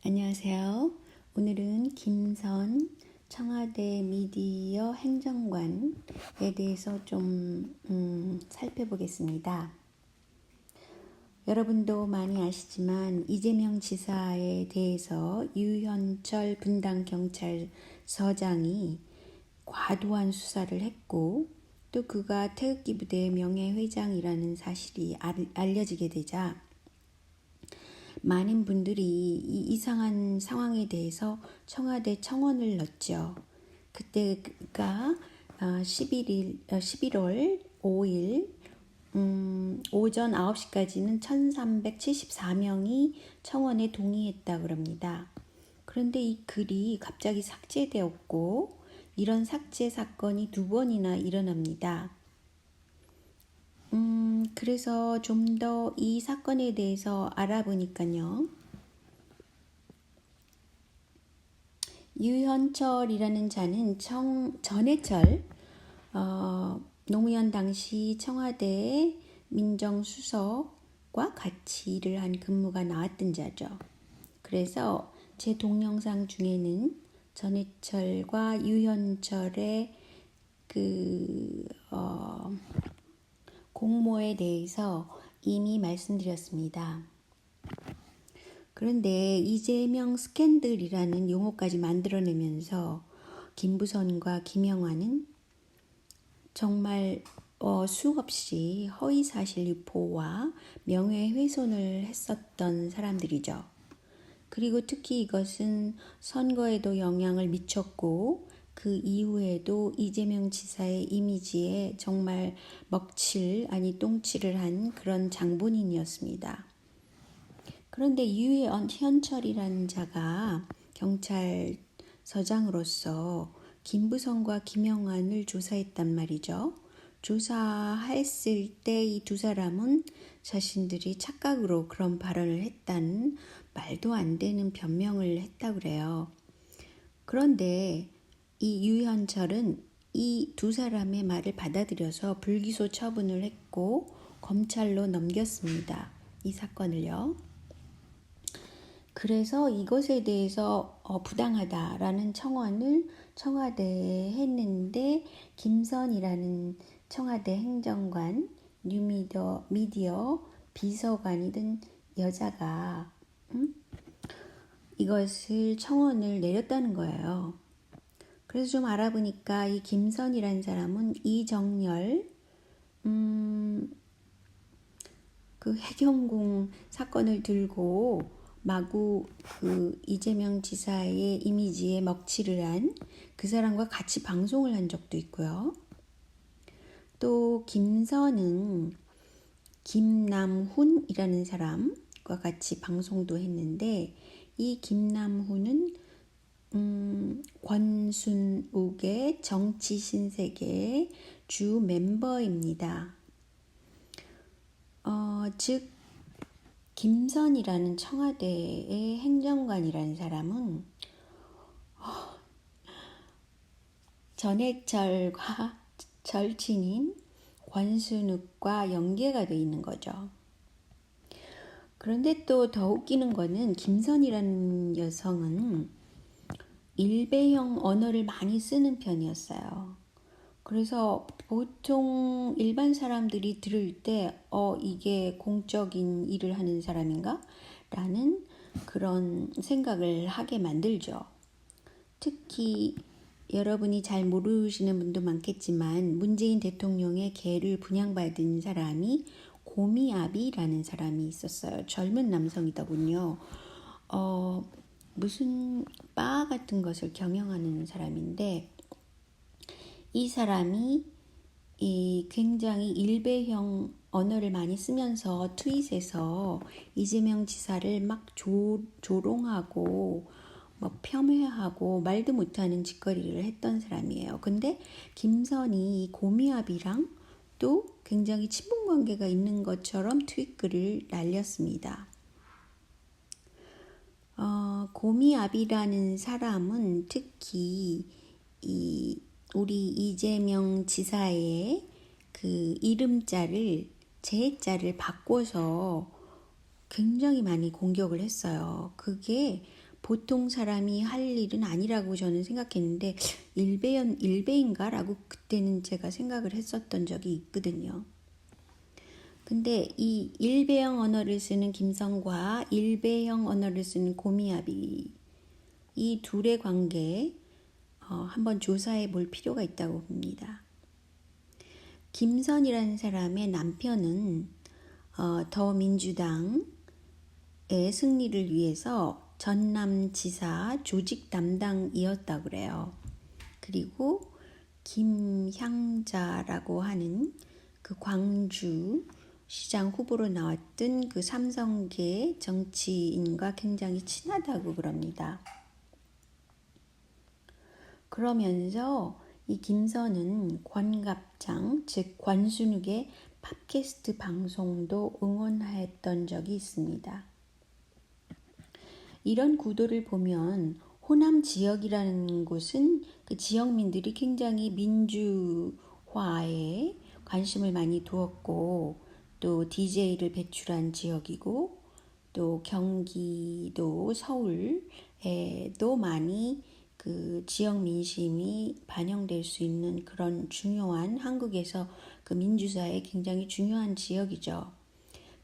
안녕하세요. 오늘은 김선 청와대 미디어 행정관에 대해서 좀 살펴보겠습니다. 여러분도 많이 아시지만 이재명 지사에 대해서 유현철 분당경찰서장이 과도한 수사를 했고 또 그가 태극기 부대 명예회장이라는 사실이 알려지게 되자 많은 분들이 이 이상한 상황에 대해서 청와대 청원을 넣었죠. 그때가 11월 5일 오전 9시까지는 1374명이 청원에 동의했다고 합니다. 그런데 이 글이 갑자기 삭제되었고 이런 삭제 사건이 2번이나 일어납니다. 그래서 좀 더 이 사건에 대해서 알아보니까요. 유현철이라는 자는 전해철 노무현 당시 청와대 민정수석과 같이 일을 한 근무가 나왔던 자죠. 그래서 제 동영상 중에는 전해철과 유현철의 공모에 대해서 이미 말씀드렸습니다. 그런데 이재명 스캔들이라는 용어까지 만들어내면서 김부선과 김영환은 정말 수없이 허위사실 유포와 명예훼손을 했었던 사람들이죠. 그리고 특히 이것은 선거에도 영향을 미쳤고 그 이후에도 이재명 지사의 이미지에 정말 먹칠 아니 똥칠을 한 그런 장본인이었습니다. 그런데 유현철이라는 자가 경찰서장으로서 김부선과 김영환을 조사했단 말이죠. 조사했을 때 이 두 사람은 자신들이 착각으로 그런 발언을 했다는 말도 안 되는 변명을 했다고 그래요. 그런데 이 유현철은 이 두 사람의 말을 받아들여서 불기소 처분을 했고 검찰로 넘겼습니다. 이 사건을요. 그래서 이것에 대해서 부당하다라는 청원을 청와대에 했는데 김선이라는 청와대 행정관, 뉴미디어 비서관이던 여자가 이것을 청원을 내렸다는 거예요. 그래서 좀 알아보니까 이 김선이라는 사람은 이정열 그 해경궁 사건을 들고 마구 그 이재명 지사의 이미지에 먹칠을 한 그 사람과 같이 방송을 한 적도 있고요. 또 김선은 김남훈이라는 사람과 같이 방송도 했는데 이 김남훈은 권순욱의 정치신세계의 주 멤버입니다. 즉 김선이라는 청와대의 행정관이라는 사람은 전해철과 절친인 권순욱과 연계가 돼 있는 거죠. 그런데 또 더 웃기는 거는 김선이라는 여성은 일베형 언어를 많이 쓰는 편이었어요. 그래서 보통 일반 사람들이 들을 때 이게 공적인 일을 하는 사람인가? 라는 그런 생각을 하게 만들죠. 특히 여러분이 잘 모르시는 분도 많겠지만 문재인 대통령의 개를 분양받은 사람이 고미아비라는 사람이 있었어요. 젊은 남성이더군요. 무슨 바 같은 것을 경영하는 사람인데 이 사람이 굉장히 일베형 언어를 많이 쓰면서 트윗에서 이재명 지사를 막 조롱하고 폄훼하고 말도 못하는 짓거리를 했던 사람이에요. 근데 김선이 고미압이랑 또 굉장히 친분 관계가 있는 것처럼 트윗글을 날렸습니다. 고미압이라는 사람은 특히 우리 이재명 지사의 그 이름자를 제자를 바꿔서 굉장히 많이 공격을 했어요. 그게 보통 사람이 할 일은 아니라고 저는 생각했는데 일배인가라고 그때는 제가 생각을 했었던 적이 있거든요. 근데 이 일배형 언어를 쓰는 김선과 일배형 언어를 쓰는 고미아비 이 둘의 관계 한번 조사해 볼 필요가 있다고 봅니다. 김선이라는 사람의 남편은 더민주당의 승리를 위해서 전남지사 조직 담당이었다고 그래요. 그리고 김향자라고 하는 그 광주 시장 후보로 나왔던 그 삼성계 정치인과 굉장히 친하다고 그럽니다. 그러면서 이 김선은 권갑장, 즉 관순욱의 팟캐스트 방송도 응원했던 적이 있습니다. 이런 구도를 보면 호남 지역이라는 곳은 그 지역민들이 굉장히 민주화에 관심을 많이 두었고 또 DJ를 배출한 지역이고 또 경기도 서울에도 많이 그 지역 민심이 반영될 수 있는 그런 중요한 한국에서 그 민주사에 굉장히 중요한 지역이죠.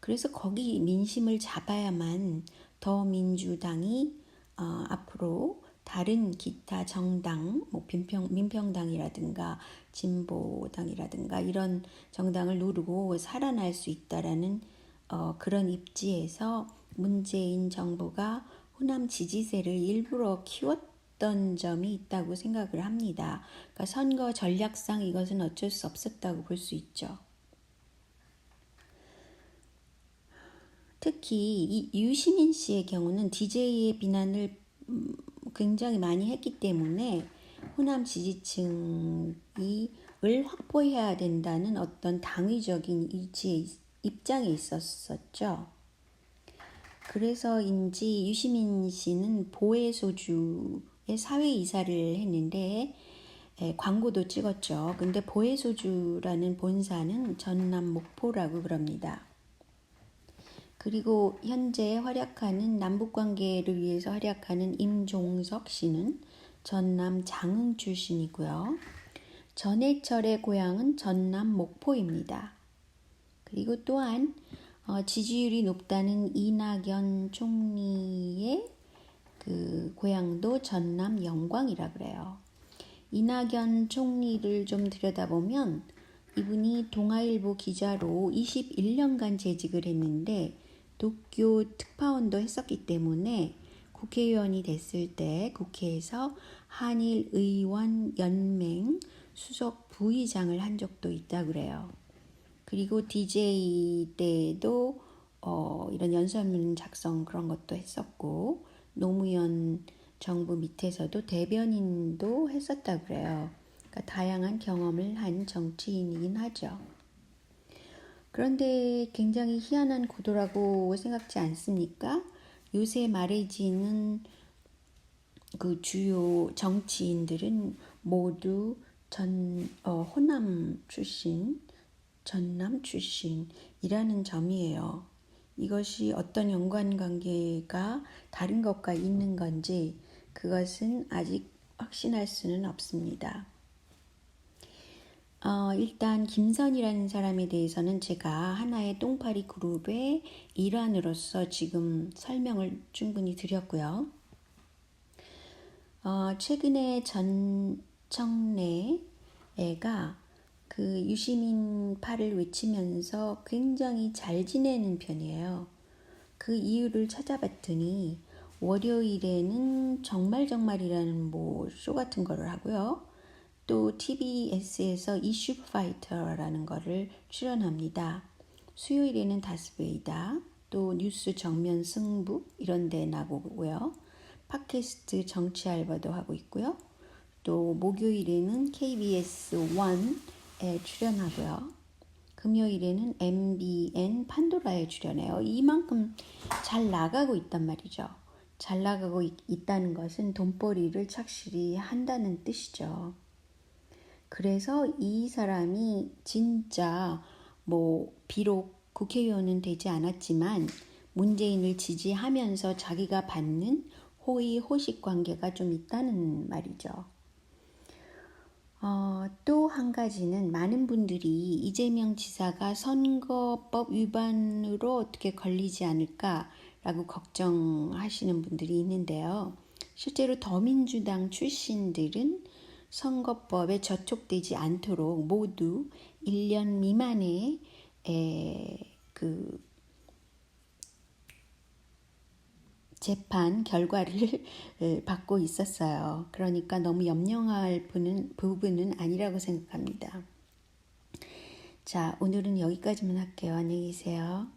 그래서 거기 민심을 잡아야만 더민주당이 앞으로 다른 기타 정당, 뭐 민평당이라든가 진보당이라든가 이런 정당을 누르고 살아날 수 있다라는 그런 입지에서 문재인 정부가 호남 지지세를 일부러 키웠던 점이 있다고 생각을 합니다. 그러니까 선거 전략상 이것은 어쩔 수 없었다고 볼 수 있죠. 특히 이 유시민 씨의 경우는 DJ의 비난을 굉장히 많이 했기 때문에 호남 지지층이 을 확보해야 된다는 어떤 당위적인 입장에 있었었죠. 그래서인지 유시민 씨는 보혜소주의 사회이사를 했는데 광고도 찍었죠. 근데 보혜소주라는 본사는 전남 목포라고 그럽니다. 그리고 현재 활약하는 남북관계를 위해서 활약하는 임종석 씨는 전남 장흥 출신이고요. 전해철의 고향은 전남 목포입니다. 그리고 또한 지지율이 높다는 이낙연 총리의 그 고향도 전남 영광이라 그래요. 이낙연 총리를 좀 들여다보면 이분이 동아일보 기자로 21년간 재직을 했는데 도쿄 특파원도 했었기 때문에 국회의원이 됐을 때 국회에서 한일의원연맹 수석 부의장을 한 적도 있다고 그래요. 그리고 DJ 때도 이런 연설문 작성 그런 것도 했었고 노무현 정부 밑에서도 대변인도 했었다고 그래요. 그러니까 다양한 경험을 한 정치인이긴 하죠. 그런데 굉장히 희한한 구도라고 생각지 않습니까? 요새 말해지는 그 주요 정치인들은 모두 호남 출신, 전남 출신이라는 점이에요. 이것이 어떤 연관관계가 다른 것과 있는 건지 그것은 아직 확신할 수는 없습니다. 일단 김선이라는 사람에 대해서는 제가 하나의 똥파리 그룹의 일환으로서 지금 설명을 충분히 드렸고요. 최근에 전청래가 그 유시민 파를 외치면서 굉장히 잘 지내는 편이에요. 그 이유를 찾아봤더니 월요일에는 정말이라는 뭐 쇼 같은 거를 하고요. 또 TBS에서 이슈 파이터라는 거를 출연합니다. 수요일에는 다스베이다, 또 뉴스 정면 승부 이런 데 나오고요. 팟캐스트 정치 알바도 하고 있고요. 또 목요일에는 KBS 1에 출연하고요. 금요일에는 MBN 판도라에 출연해요. 이만큼 잘 나가고 있단 말이죠. 잘 나가고 있다는 것은 돈벌이를 착실히 한다는 뜻이죠. 그래서 이 사람이 진짜 비록 국회의원은 되지 않았지만 문재인을 지지하면서 자기가 받는 호의, 호식 관계가 좀 있다는 말이죠. 또 한 가지는 많은 분들이 이재명 지사가 선거법 위반으로 어떻게 걸리지 않을까라고 걱정하시는 분들이 있는데요. 실제로 더민주당 출신들은 선거법에 저촉되지 않도록 모두 1년 미만의 그 재판 결과를 받고 있었어요. 그러니까 너무 염려할 부분은 아니라고 생각합니다. 자, 오늘은 여기까지만 할게요. 안녕히 계세요.